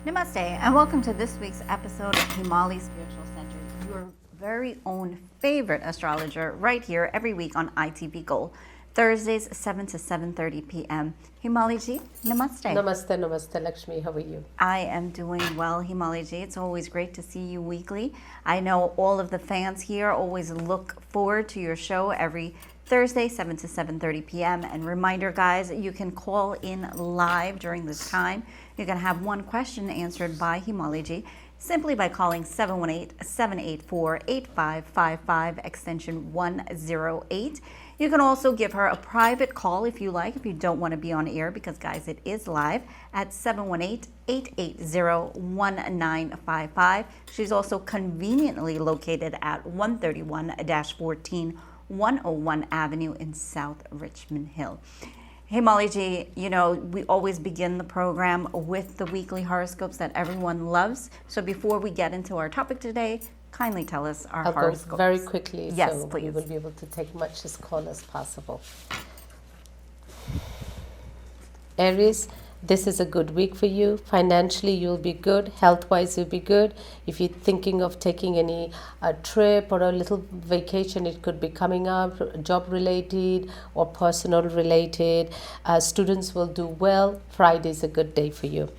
Namaste, and welcome to this week's episode of Himali Spiritual Center, your very own favorite astrologer, right here every week on ITV Gold, Thursdays 7 to 7:30 p.m. Himali ji, namaste. Namaste, namaste, Lakshmi. How are you? I am doing well, Himali ji. It's always great to see you weekly. I know all of the fans here always look forward to your show every Thursday, 7 to 7:30 p.m. And reminder, guys, you can call in live during this time. You can have one question answered by Himali ji simply by calling 718-784-8555, extension 108. You can also give her a private call if you like, if you don't want to be on air, because, guys, it is live at 718-880-1955. She's also conveniently located at 131-14 101 Avenue in South Richmond Hill. Hey, Molly G, you know, we always begin the program with the weekly horoscopes that everyone loves. So before we get into our topic today, kindly tell us our horoscopes. Go very quickly, yes, so please. we will be able to take much as call as possible. Aries, this is a good week for you. Financially, you'll be good. Health-wise, you'll be good. If you're thinking of taking any trip or a little vacation, it could be coming up, job-related or personal-related. Students will do well. Friday is a good day for you.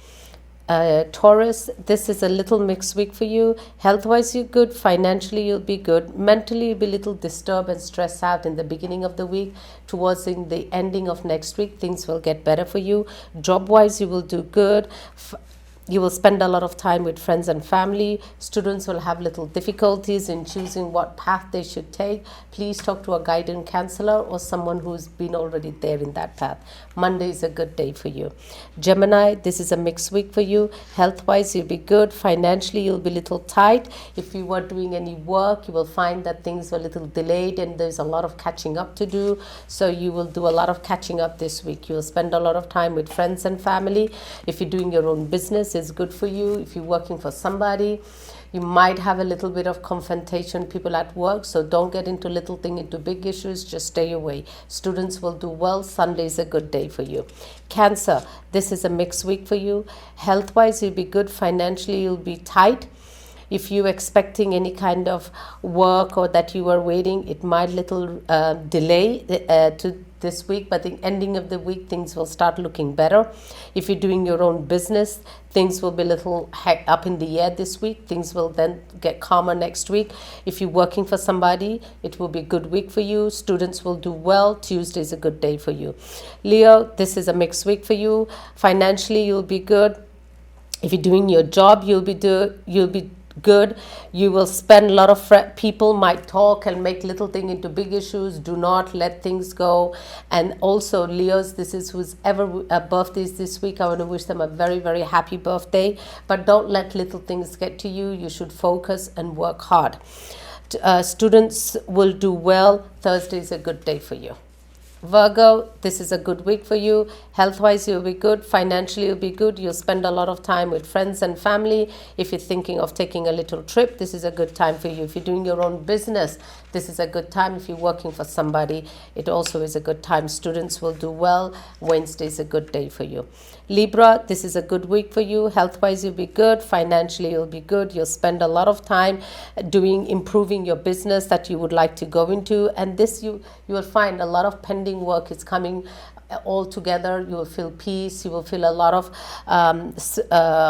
Taurus, this is a little mixed week for you. Health-wise, you're good. Financially, you'll be good. Mentally, you'll be a little disturbed and stressed out in the beginning of the week. Towards the ending of next week, things will get better for you. Job-wise, you will do good. You will spend a lot of time with friends and family. Students will have little difficulties in choosing what path they should take. Please talk to a guidance counselor or someone who's been already there in that path. Monday is a good day for you. Gemini, this is a mixed week for you. Health-wise, you'll be good. Financially, you'll be a little tight. If you were doing any work, you will find that things were a little delayed and there's a lot of catching up to do. So you will do a lot of catching up this week. You'll spend a lot of time with friends and family. If you're doing your own business, is good for you. If you're working for somebody, you might have a little bit of confrontation, people at work, so don't get into little thing, into big issues, just stay away. Students will do well. Sunday is a good day for you. Cancer, this is a mixed week for you. Health-wise, you'll be good. Financially, you'll be tight. If you're expecting any kind of work or that you were waiting, it might little delay to this week, but the ending of the week, things will start looking better. If you're doing your own business, things will be a little up in the air this week. Things will then get calmer next week. If you're working for somebody, it will be a good week for you. Students will do well. Tuesday is a good day for you. Leo, this is a mixed week for you. Financially, you'll be good. If you're doing your job, you'll be good. You will spend a lot of people might talk and make little thing into big issues. Do not let things go. And also, Leos, this is who's ever birthdays this week, I want to wish them a very, very happy birthday. But don't let little things get to you. You should focus and work hard. Students will do well. Thursday is a good day for you. Virgo, this is a good week for you. Health-wise, you'll be good. Financially, you'll be good. You'll spend a lot of time with friends and family. If you're thinking of taking a little trip, this is a good time for you. If you're doing your own business, this is a good time. If you're working for somebody, it also is a good time. Students will do well. Wednesday is a good day for you. Libra, this is a good week for you. Health-wise, you'll be good. Financially, you'll be good. You'll spend a lot of time improving your business that you would like to go into. And this, you will find a lot of pending work is coming all together. You will feel peace. You will feel a lot of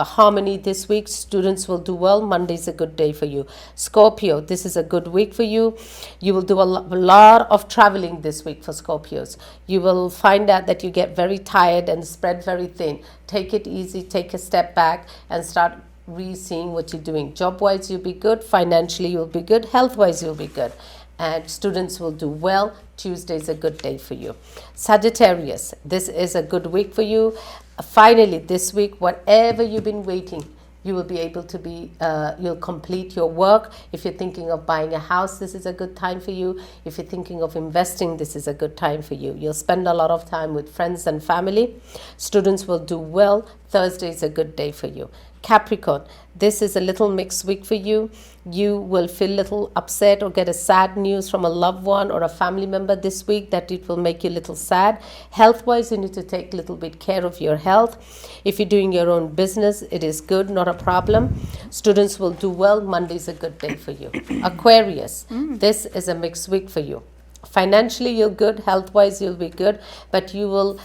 harmony this week. Students will do well. Monday is a good day for you. Scorpio, this is a good week for you. You will do a lot of traveling this week for Scorpios. You will find out that you get very tired and spread very thin. Take it easy. Take a step back and start re-seeing what you're doing. Job-wise, you'll be good. Financially, you'll be good. Health-wise, you'll be good. And students will do well. Tuesday is a good day for you. Sagittarius, this is a good week for you. Finally, this week, whatever you've been waiting, you will be able to you'll complete your work. If you're thinking of buying a house, this is a good time for you. If you're thinking of investing, this is a good time for you. You'll spend a lot of time with friends and family. Students will do well. Thursday is a good day for you. Capricorn, this is a little mixed week for you. You will feel a little upset or get a sad news from a loved one or a family member this week that it will make you a little sad. Health-wise, you need to take a little bit care of your health. If you're doing your own business, it is good, not a problem. Students will do well. Monday is a good day for you. Aquarius, this is a mixed week for you. Financially, you're good. Health-wise, you'll be good. But you will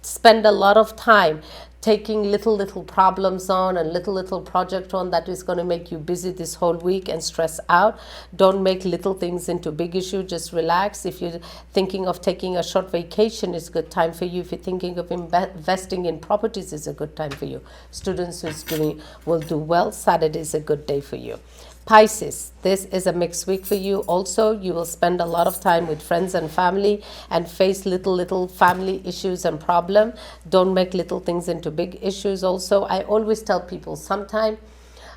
spend a lot of time taking little problems on and little project on that is going to make you busy this whole week and stress out. Don't make little things into big issue. Just relax. If you're thinking of taking a short vacation, it's a good time for you. If you're thinking of investing in properties, it's a good time for you. Students who's doing will do well. Saturday is a good day for you. Pisces, this is a mixed week for you. Also, you will spend a lot of time with friends and family and face little family issues and problem. Don't make little things into big issues. Also, I always tell people, sometime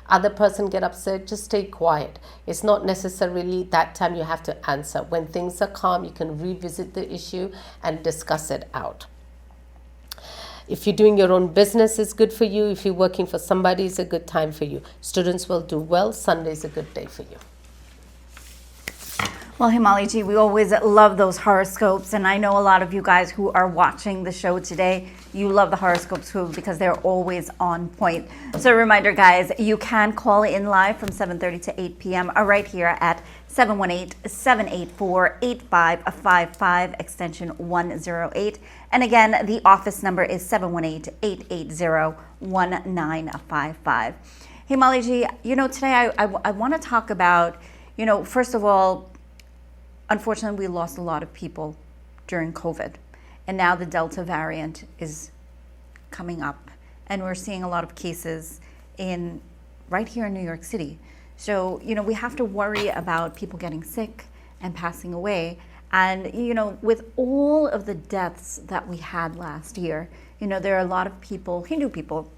other person get upset, just stay quiet. It's not necessarily that time you have to answer. When things are calm, you can revisit the issue and discuss it out. If you're doing your own business, it's good for you. If you're working for somebody, it's a good time for you. Students will do well. Sunday is a good day for you. Well, Himali ji, we always love those horoscopes, and I know a lot of you guys who are watching the show today, you love the horoscopes too because they're always on point. So a reminder, guys, you can call in live from 7:30 to 8 p.m. right here at 718-784-8555, extension 108. And again, the office number is 718-880-1955. Himali ji, today I want to talk about, first of all, unfortunately, we lost a lot of people during COVID. And now the Delta variant is coming up. And we're seeing a lot of cases right here in New York City. So, we have to worry about people getting sick and passing away. And, with all of the deaths that we had last year, there are a lot of people, Hindu people,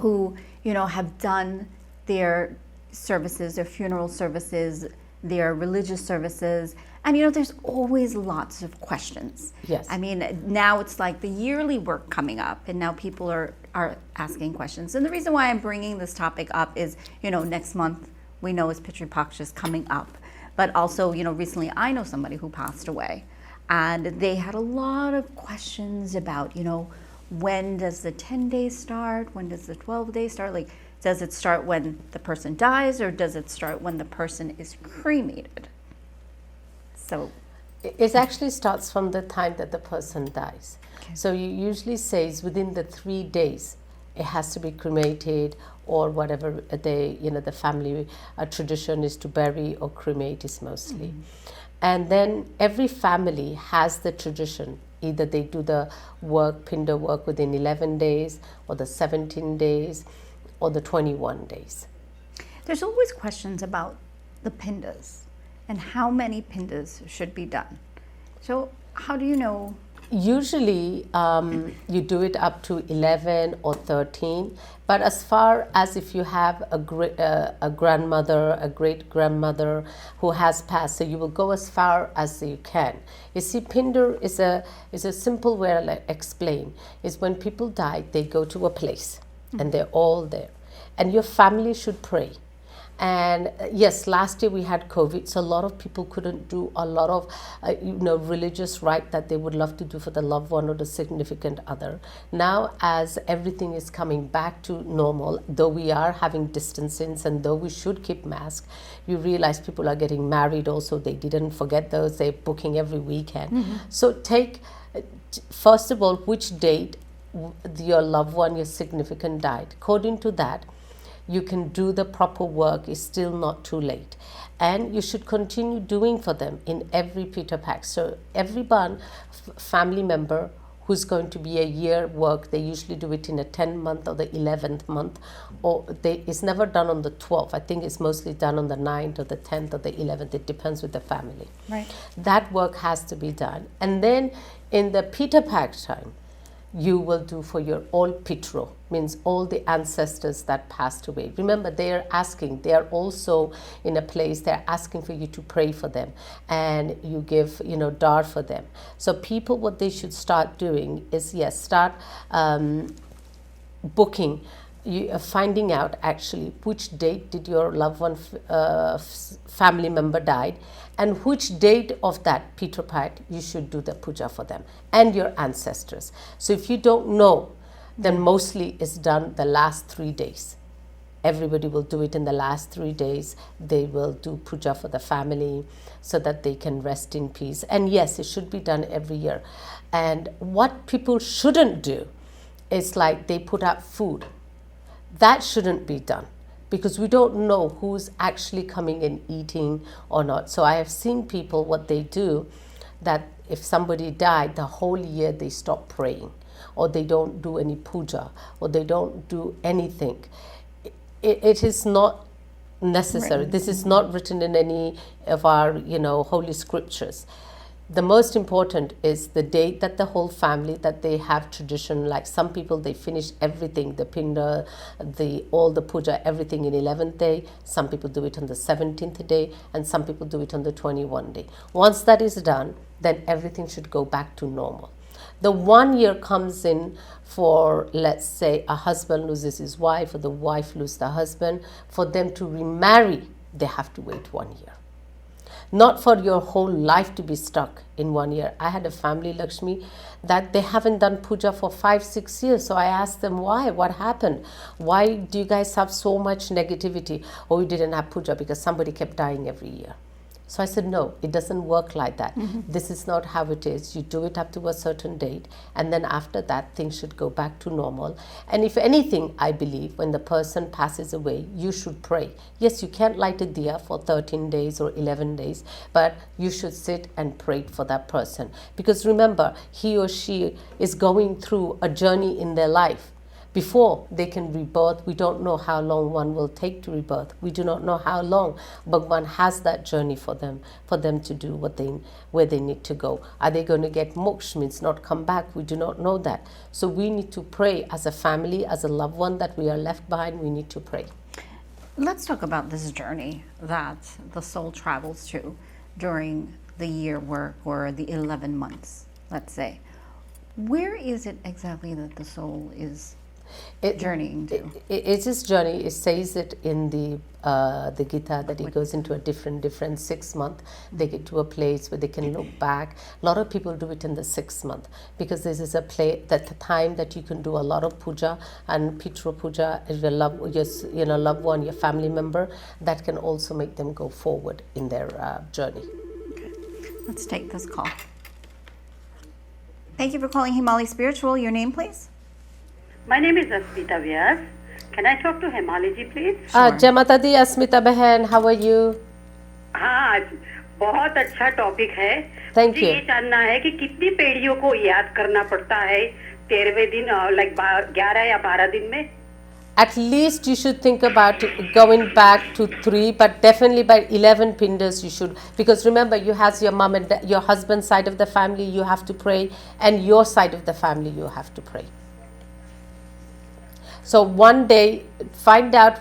who, have done their services, their funeral services, their religious services. And, there's always lots of questions. Yes. I mean, now it's like the yearly work coming up, and now people are asking questions. And the reason why I'm bringing this topic up is, next month we know is Pitru Paksha is coming up. But also, recently I know somebody who passed away, and they had a lot of questions about, when does the 10 days start? When does the 12 days start? Like, does it start when the person dies, or does it start when the person is cremated? So it actually starts from the time that the person dies. Okay. So you usually say within the 3 days it has to be cremated, or whatever the family tradition is to bury or cremate is mostly. And then every family has the tradition. Either they do the pinda work within 11 days, or the 17 days, or the 21 days. There's always questions about the pindas and how many pindas should be done. So how do you know? Usually you do it up to 11 or 13, but as far as if you have a grandmother, a great grandmother who has passed, so you will go as far as you can. You see, Pinder is a simple way to explain. Is when people die, they go to a place and they're all there, and your family should pray. And yes, last year we had COVID, so a lot of people couldn't do a lot of religious rite that they would love to do for the loved one or the significant other. Now, as everything is coming back to normal, though we are having distancing and though we should keep masks, you realize people are getting married also. They didn't forget those. They're booking every weekend. So take, first of all, which date your loved one, your significant died. According to that, you can do the proper work. It's still not too late. And you should continue doing for them in every Peter Pack. So everyone, family member who's going to be a year work, they usually do it in a 10th month or the 11th month, or it's never done on the 12th. I think it's mostly done on the 9th or the 10th or the 11th. It depends with the family. Right. That work has to be done. And then in the Peter Pack time, you will do for your all Pitro, means all the ancestors that passed away. Remember, they are also in a place, they're asking for you to pray for them, and you give, dar for them. So people, what they should start doing is, start booking, finding out actually which date did your loved one family member died, and which date of that Pitrapat you should do the puja for them and your ancestors. So if you don't know, then mostly it's done the last 3 days. Everybody will do it in the last 3 days. They will do puja for the family so that they can rest in peace. And yes, it should be done every year. And what people shouldn't do is like they put up food. That shouldn't be done because we don't know who's actually coming and eating or not. So I have seen people, what they do, that if somebody died, the whole year they stop praying, or they don't do any puja, or they don't do anything. It is not necessary. This is not written in any of our, holy scriptures. The most important is the date that the whole family, that they have tradition. Like some people, they finish everything, the pinda, all the puja, everything in 11th day. Some people do it on the 17th day, and some people do it on the 21st day. Once that is done, then everything should go back to normal. The 1 year comes in for, let's say, a husband loses his wife, or the wife loses the husband. For them to remarry, they have to wait 1 year. Not for your whole life to be stuck in 1 year. I had a family, Lakshmi, that they haven't done puja for 5-6 years. So I asked them, why? What happened? Why do you guys have so much negativity? Oh, we didn't have puja because somebody kept dying every year. So I said, no, it doesn't work like that. This is not how it is. You do it up to a certain date, and then after that, things should go back to normal. And if anything, I believe when the person passes away, you should pray. Yes, you can't light a diya for 13 days or 11 days, but you should sit and pray for that person. Because remember, he or she is going through a journey in their life. Before they can rebirth, we don't know how long one will take to rebirth. We do not know how long, but one has that journey for them to do where they need to go. Are they going to get moksha, means not come back? We do not know that. So we need to pray as a family, as a loved one that we are left behind. We need to pray. Let's talk about this journey that the soul travels through during the year work or the 11 months, let's say. Where is it exactly that the soul is journeying to? It's his journey. It says it in the Gita that he goes into a different 6 month. They get to a place where they can look back. A lot of people do it in the 6th month because this is the time that you can do a lot of puja, and Pitra puja is your loved one, your family member, that can also make them go forward in their journey. Okay. Let's take this call. Thank you for calling Himali Spiritual. Your name, please? My name is Asmita Vyas. Can I talk to Himali ji, please? Jai Mata Di, Asmita Behan, how are you? हाँ, बहुत अच्छा topic है. Thank you. ये जानना है कि कितनी पीढ़ियों को याद करना पड़ता है 13वें दिन, लाइक 11 या 12 दिन में? At least you should think about going back to 3, but definitely by 11 pindas you should, because remember, you have your mom and your husband's side of the family you have to pray, and your side of the family you have to pray. So one day, find out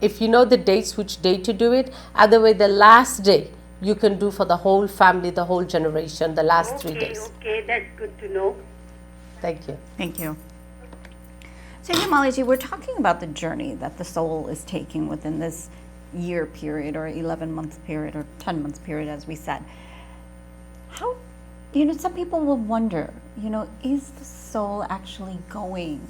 if you know the dates, which day to do it. Otherwise, the last day you can do for the whole family, the whole generation, the last 3 days. Okay, that's good to know. Thank you. Thank you. So Himali ji, we're talking about the journey that the soul is taking within this year period or 11-month period or 10-month period, as we said. How, some people will wonder, is the soul actually going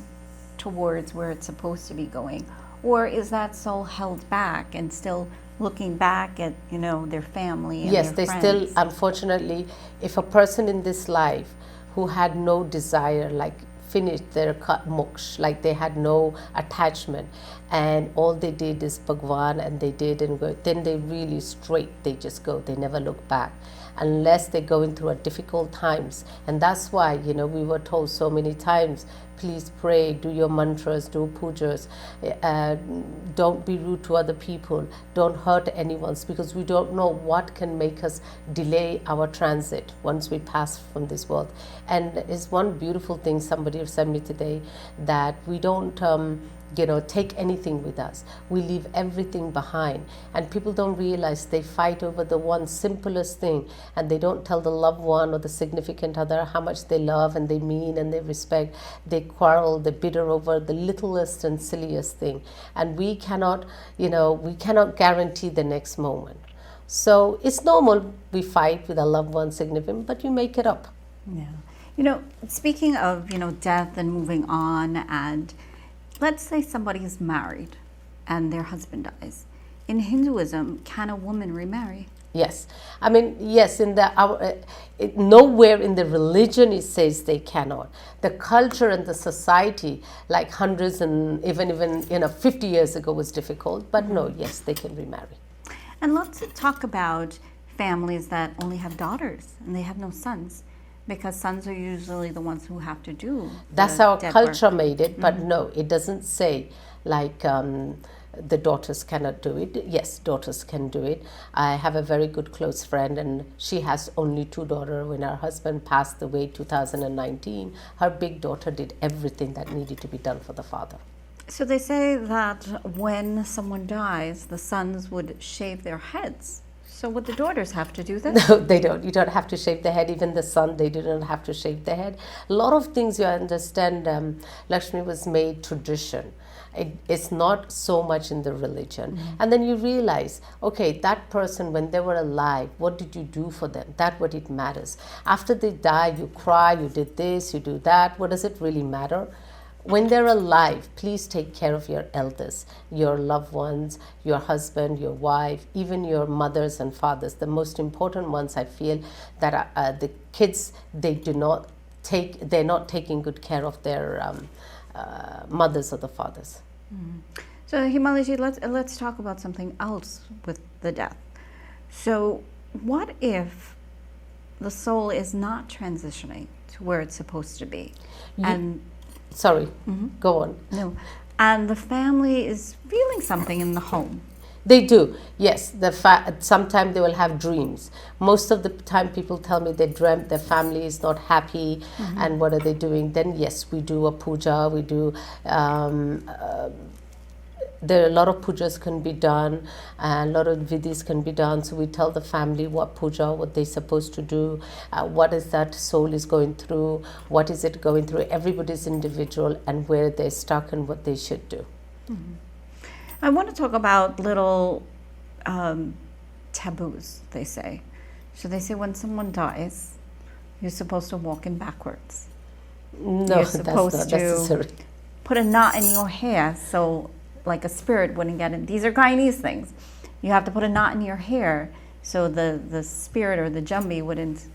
towards where it's supposed to be going, or is that soul held back and still looking back at their family and yes, their they friends? still, unfortunately, if a person in this life who had no desire, like finished their moksha, like they had no attachment, and all they did is Bhagwan, and they did and go, then they really straight, they just go, they never look back, unless they're going through a difficult times. And that's why we were told so many times, please pray, do your mantras, do pujas, don't be rude to other people, don't hurt anyone, because we don't know what can make us delay our transit once we pass from this world. And it's one beautiful thing somebody said me today, that we don't take anything with us. We leave everything behind, and people don't realize they fight over the one simplest thing, and they don't tell the loved one or the significant other how much they love and they mean and they respect. They quarrel, they bitter over the littlest and silliest thing, and we cannot guarantee the next moment. So it's normal we fight with our loved one, significant, but you make it up. Yeah. Speaking of, death and moving on, and let's say somebody is married and their husband dies. In Hinduism, can a woman remarry? Yes. I mean, yes, nowhere in the religion it says they cannot. The culture and the society, like hundreds and even 50 years ago, was difficult. But no, yes, they can remarry. And let's talk about families that only have daughters and they have no sons, because sons are usually the ones who have to do. That's how our culture made it, but no, it doesn't say like the daughters cannot do it. Yes, daughters can do it. I have a very good close friend, and she has only 2 daughters. When her husband passed away 2019, her big daughter did everything that needed to be done for the father. So they say that when someone dies, the sons would shave their heads. So would the daughters have to do this? No, they don't. You don't have to shave the head. Even the son, they didn't have to shave the head. A lot of things, you understand, Lakshmi, was made tradition. It's not so much in the religion. And then you realize, okay, that person, when they were alive, what did you do for them? That's what it matters. After they die, you cry, you did this, you do that. What does it really matter? When they're alive, please take care of your elders, your loved ones, your husband, your wife, even your mothers and fathers. The most important ones, I feel, that the kids, they're not taking good care of their mothers or the fathers. So Himali, let's talk about something else with the death. So what if the soul is not transitioning to where it's supposed to be? Sorry, go on. No. And the family is feeling something in the home. They do, yes. Sometimes they will have dreams. Most of the time people tell me they dreamt their family is not happy and what are they doing. Then yes, we do a puja, we do there are a lot of pujas can be done, and a lot of vidhis can be done. So we tell the family what puja, what they're supposed to do, what is that soul is going through, what is it going through. Everybody's individual and where they're stuck and what they should do. I want to talk about little taboos, they say. So they say when someone dies, you're supposed to walk in backwards. No, you're supposed that's not necessary. Put a knot in your hair so like a spirit wouldn't get in. These are Guyanese things. You have to put a knot in your hair so the spirit or the Jambi wouldn't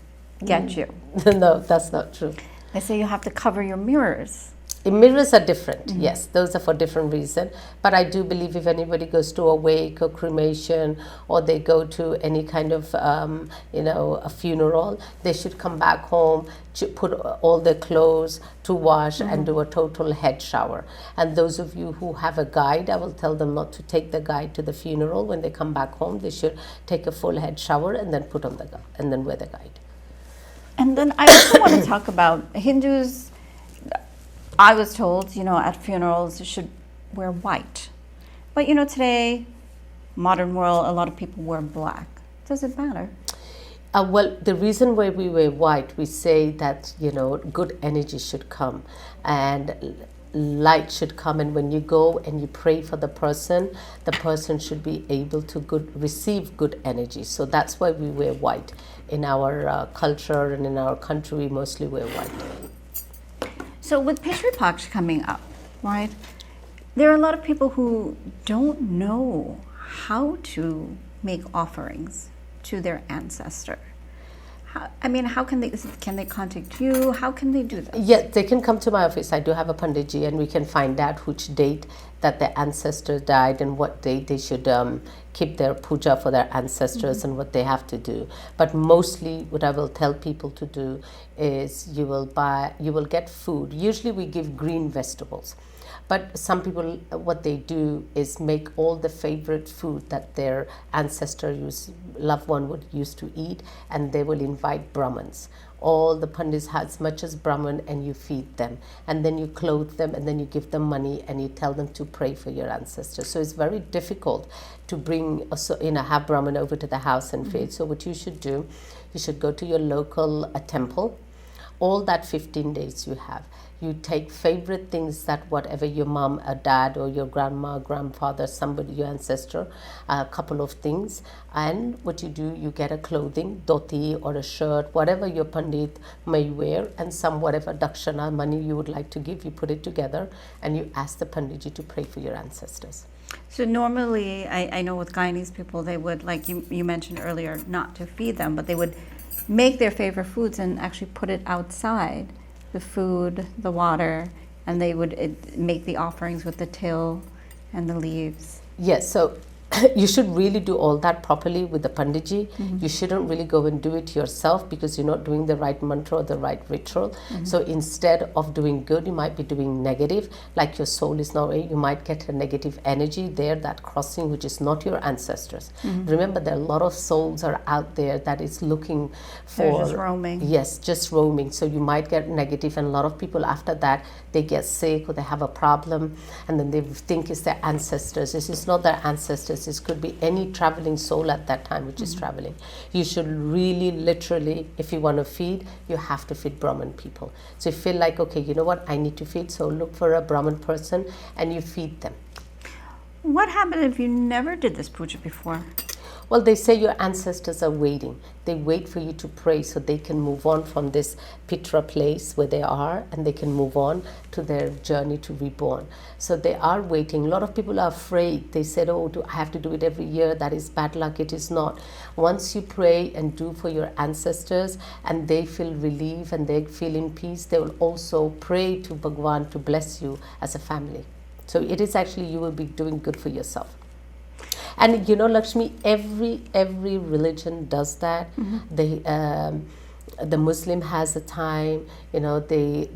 get you. No, that's not true. They say you have to cover your mirrors. Mirrors are different, yes, those are for different reasons. But I do believe if anybody goes to a wake or cremation, or they go to any kind of, a funeral, they should come back home, to put all their clothes to wash and do a total head shower. And those of you who have a guide, I will tell them not to take the guide to the funeral. When they come back home, they should take a full head shower and then put on the guide, and then wear the guide. And then I also want to talk about Hindus. I was told, at funerals you should wear white. But, today, modern world, a lot of people wear black. Does it matter? Well, the reason why we wear white, we say that, good energy should come and light should come. And when you go and you pray for the person should be able to receive good energy. So that's why we wear white. In our culture and in our country, we mostly wear white. So with Pitri Paksh coming up, right, there are a lot of people who don't know how to make offerings to their ancestor. How can they contact you? How can they do that? Yeah, they can come to my office. I do have a Panditji, and we can find out which date that their ancestor died and what date they should keep their puja for their ancestors and what they have to do. But mostly what I will tell people to do is you will get food. Usually we give green vegetables. But some people, what they do is make all the favorite food that their loved one would used to eat, and they will invite Brahmins all the pandits as much as Brahman, and you feed them, and then you clothe them, and then you give them money, and you tell them to pray for your ancestors. So it's very difficult to bring, have Brahman over to the house and feed. So what you should do, you should go to your local temple. All that 15 days you have, you take favorite things that whatever your mom or dad or your grandma, grandfather, somebody, your ancestor, a couple of things, and what you do, you get a clothing, dhoti or a shirt, whatever your pandit may wear, and some whatever dakshana money you would like to give, you put it together and you ask the panditji to pray for your ancestors. So normally, I know with Guyanese people, they would, like you mentioned earlier, not to feed them, but they would make their favorite foods and actually put it outside, the food, the water, and they would make the offerings with the till and the leaves. Yes, so you should really do all that properly with the panditji. You shouldn't really go and do it yourself because you're not doing the right mantra or the right ritual. So instead of doing good, you might be doing negative, like your soul is not, you might get a negative energy there, that crossing, which is not your ancestors. Remember, there are a lot of souls are out there that is looking for... They're just roaming. Yes, just roaming. So you might get negative, and a lot of people after that, they get sick or they have a problem, and then they think it's their ancestors. This is not their ancestors. This could be any traveling soul at that time which is traveling. You should really, literally, if you want to feed, you have to feed Brahmin people. So you feel like, okay, you know what, I need to feed, so look for a Brahmin person and you feed them. What happened if you never did this puja before? Well, they say your ancestors are waiting. They wait for you to pray so they can move on from this Pitra place where they are, and they can move on to their journey to reborn. So they are waiting. A lot of people are afraid. They said, oh, I have to do it every year. That is bad luck. It is not. Once you pray and do for your ancestors and they feel relief and they feel in peace, they will also pray to Bhagwan to bless you as a family. So it is actually, you will be doing good for yourself. And you know, Lakshmi, every religion does that. The Muslim has a time, you know, they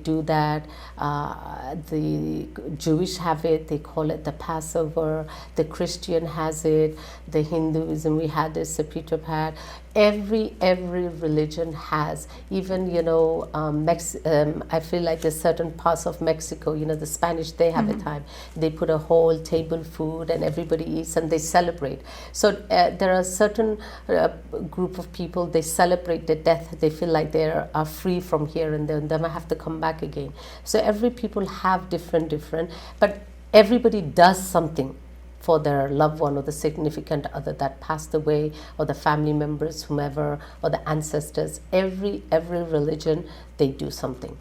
do that. The Jewish have it, they call it the Passover. The Christian has it. The Hinduism, we had this, the Peter Pat. Every religion has, even, you know, I feel like there's certain parts of Mexico, you know, the Spanish, they have a time. They put a whole table food and everybody eats and they celebrate. So there are certain group of people, they celebrate the death. They feel like they are free from here and then they have to come back again. So every people have different, but everybody does something for their loved one or the significant other that passed away, or the family members, whomever, or the ancestors. Every religion, they do something.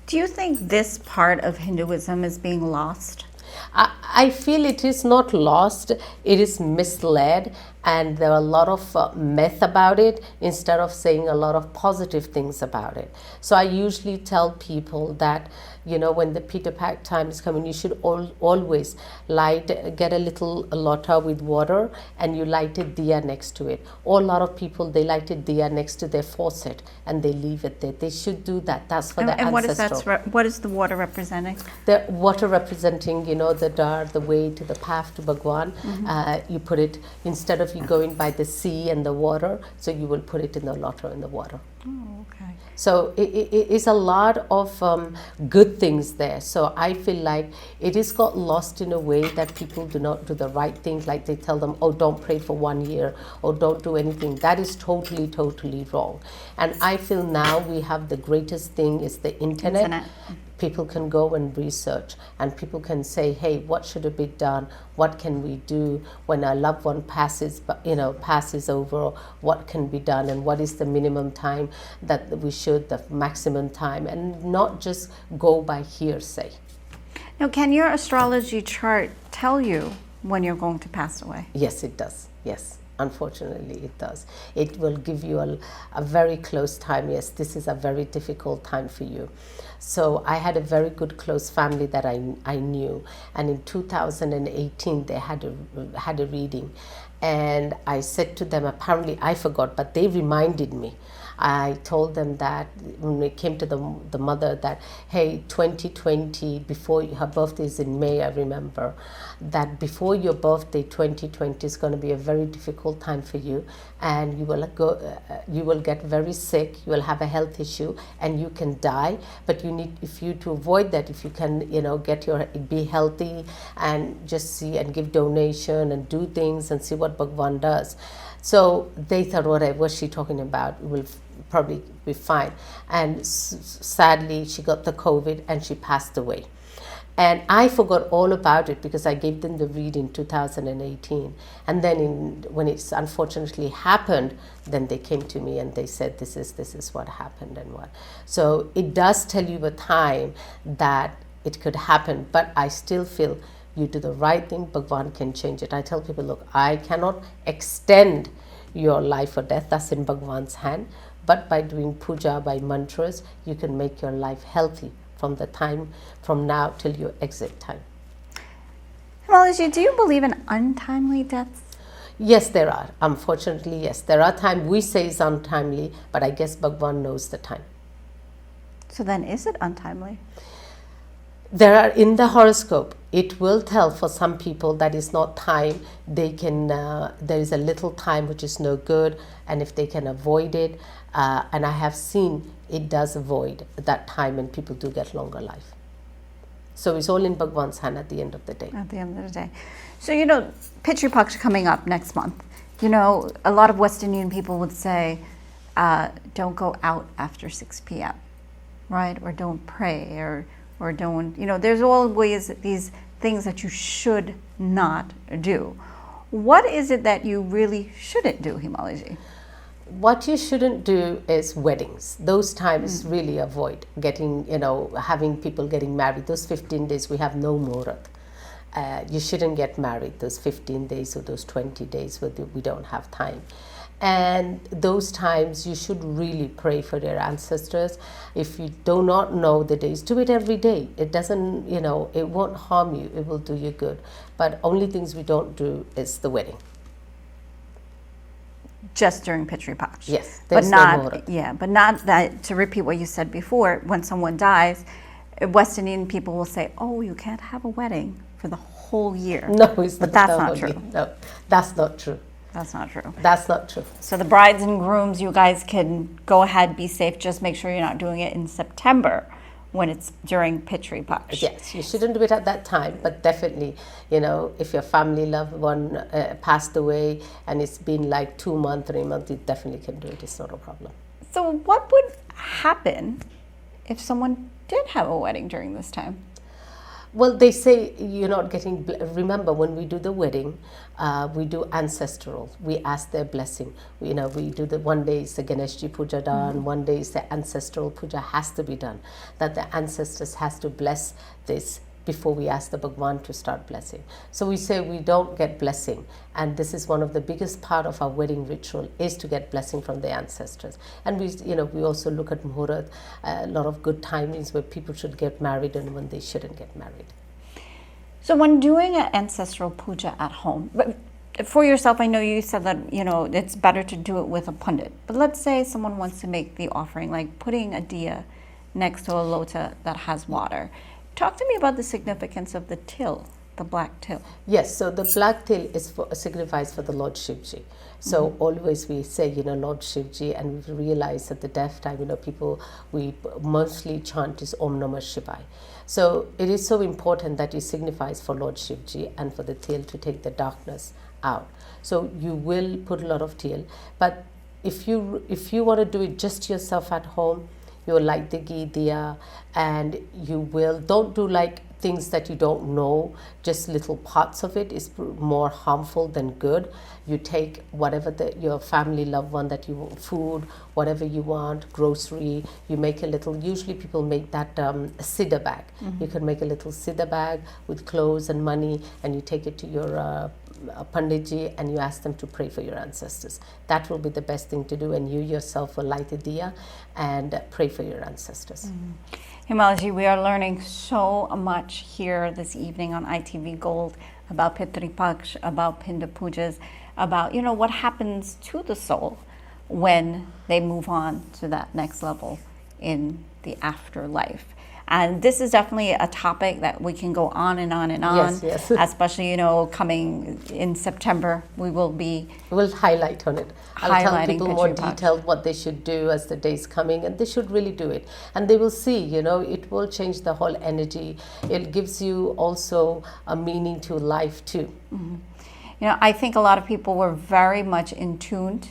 Do you think this part of Hinduism is being lost? I feel it is not lost, it is misled, and there are a lot of myth about it instead of saying a lot of positive things about it. So I usually tell people that, you know, when the Peter Pack time is coming, you should always get a little lota with water and you light a diya next to it. Or a lot of people, they light a diya next to their faucet and they leave it there. They should do that. That's for the ancestral. What is the water representing? The water representing, you know, the dar, the way to the path to Bhagwan. You put it, instead of you going by the sea and the water, so you will put it in the lota in the water. Oh, okay. So it is a lot of good things there. So I feel like it is got lost in a way that people do not do the right things. Like they tell them, oh, don't pray for 1 year, or don't do anything. That is totally wrong. And I feel now we have the greatest thing is the internet. People can go and research, and people can say, hey, what should be done? What can we do when a loved one passes over? What can be done, and what is the minimum time that we should, the maximum time, and not just go by hearsay. Now, can your astrology chart tell you when you're going to pass away? Yes, it does. Yes. Unfortunately, it does. It will give you a very close time. Yes, this is a very difficult time for you. So I had a very good close family that I knew, and in 2018 they had a reading, and I said to them, apparently I forgot, but they reminded me. I told them that when it came to the mother that, hey, 2020, before her birthday is in May, I remember, that before your birthday, 2020 is going to be a very difficult time for you, and you will get very sick, you will have a health issue, and you can die. But you need, if you to avoid that, if you can, be healthy and just see and give donation and do things and see what Bhagwan does. So they thought, what's she talking about? We'll probably be fine. And sadly, she got the COVID and she passed away. And I forgot all about it because I gave them the read in 2018. And then when it's unfortunately happened, then they came to me and they said, this is what happened and what. So it does tell you a time that it could happen, but I still feel you do the right thing, Bhagwan can change it. I tell people, look, I cannot extend your life or death, that's in Bhagwan's hand, but by doing puja, by mantras, you can make your life healthy from the time from now till your exit time. Himali, do you believe in untimely deaths? Yes, there are. Unfortunately, yes. There are times we say it's untimely, but I guess Bhagwan knows the time. So then is it untimely? There are, in the horoscope, it will tell for some people that is not time. They can, there is a little time which is no good, and if they can avoid it, and I have seen it does avoid that time and people do get longer life. So it's all in Bhagwan's hand at the end of the day. At the end of the day. So, Pitri Paksha coming up next month. A lot of West Indian people would say, don't go out after 6 p.m., right? Or don't pray, or don't, there's always these things that you should not do. What is it that you really shouldn't do, Himali? What you shouldn't do is weddings. Those times really avoid getting, having people getting married. Those 15 days we have no muhurat. You shouldn't get married those 15 days or those 20 days where we don't have time. And those times you should really pray for your ancestors. If you do not know the days, do it every day. It doesn't, it won't harm you. It will do you good. But only things we don't do is the wedding. Just during Pitri Paksha. Yes, but not no muhurat. But not that, to repeat what you said before, when someone dies, West Indian people will say, oh, you can't have a wedding for the whole year. No, it's but not. that's not true. No, that's not true. That's not true. That's not true. So the brides and grooms, you guys can go ahead, be safe. Just make sure you're not doing it in September when it's during Pitri Paksha. Yes, you shouldn't do it at that time, but definitely, if your family loved one passed away and it's been like 2 months, 3 months, you definitely can do it. It's not a problem. So what would happen if someone did have a wedding during this time? Well, they say you're not getting, remember when we do the wedding, we do ancestral. We ask their blessing. We do the one day is the Ganeshji Puja done, one day is the ancestral puja has to be done. That the ancestors has to bless this before we ask the Bhagwan to start blessing. So we say we don't get blessing. And this is one of the biggest part of our wedding ritual is to get blessing from the ancestors. And we also look at muhurat, a lot of good timings where people should get married and when they shouldn't get married. So when doing an ancestral puja at home, but for yourself, I know you said that, it's better to do it with a pundit. But let's say someone wants to make the offering, like putting a diya next to a lota that has water. Talk to me about the significance of the till, the black till. Yes, so the black till is signifies for the Lord Shivji. So always we say, Lord Shivji, and we've realized at the death time, people, we mostly chant is Om Namah Shivaya. So it is so important that it signifies for Lord Shivji and for the till to take the darkness out. So you will put a lot of till, but if you want to do it just yourself at home, you will light the ghee diya, and don't do like things that you don't know, just little parts of it is more harmful than good. You take whatever your family loved one that you want, food, whatever you want, grocery, you make a little, usually people make that siddha bag. You can make a little siddha bag with clothes and money, and you take it to your Panditji and you ask them to pray for your ancestors. That will be the best thing to do, and you yourself will light a diya and pray for your ancestors. Himali, we are learning so much here this evening on ITV Gold about Pitri Paksha, about Pinda Pujas, about what happens to the soul when they move on to that next level in the afterlife. And this is definitely a topic that we can go on and on and on. Yes. Especially, coming in September, we will be We'll highlight on it. I'll tell highlighting people more Pitru Paksh. detailed what they should do as the day's coming, and they should really do it. And they will see, it will change the whole energy. It gives you also a meaning to life too. I think a lot of people were very much in tuned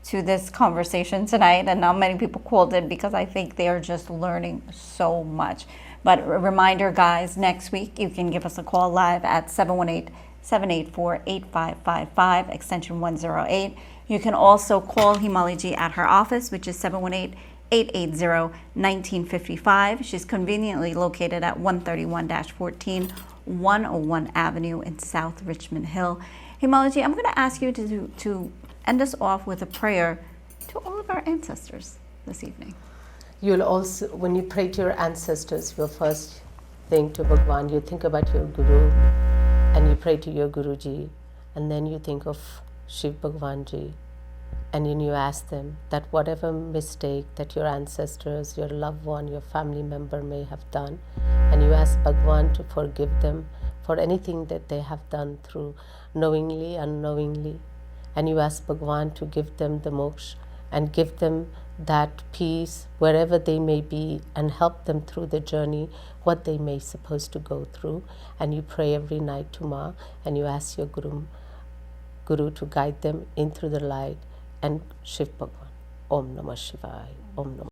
to this conversation tonight, and not many people called in because I think they are just learning so much. But a reminder, guys, next week you can give us a call live at 718-784-8555, extension 108. You can also call Himali Ji at her office, which is 718-880-1955. She's conveniently located at 131-14 101 Avenue in South Richmond Hill. Himali Ji, I'm going to ask you to end us off with a prayer to all of our ancestors this evening. You'll also, when you pray to your ancestors, you'll first think to Bhagwan, you think about your Guru, and you pray to your Guruji, and then you think of Shiv Bhagwan Ji, and then you ask them that whatever mistake that your ancestors, your loved one, your family member may have done, and you ask Bhagwan to forgive them for anything that they have done through knowingly, unknowingly, and you ask Bhagwan to give them the moksha and give them that peace wherever they may be, and help them through the journey, what they may supposed to go through. And you pray every night to Ma, and you ask your Guru to guide them in through the light, and Shiv Bhagwan. Om Namah Shivaya. Om Namah.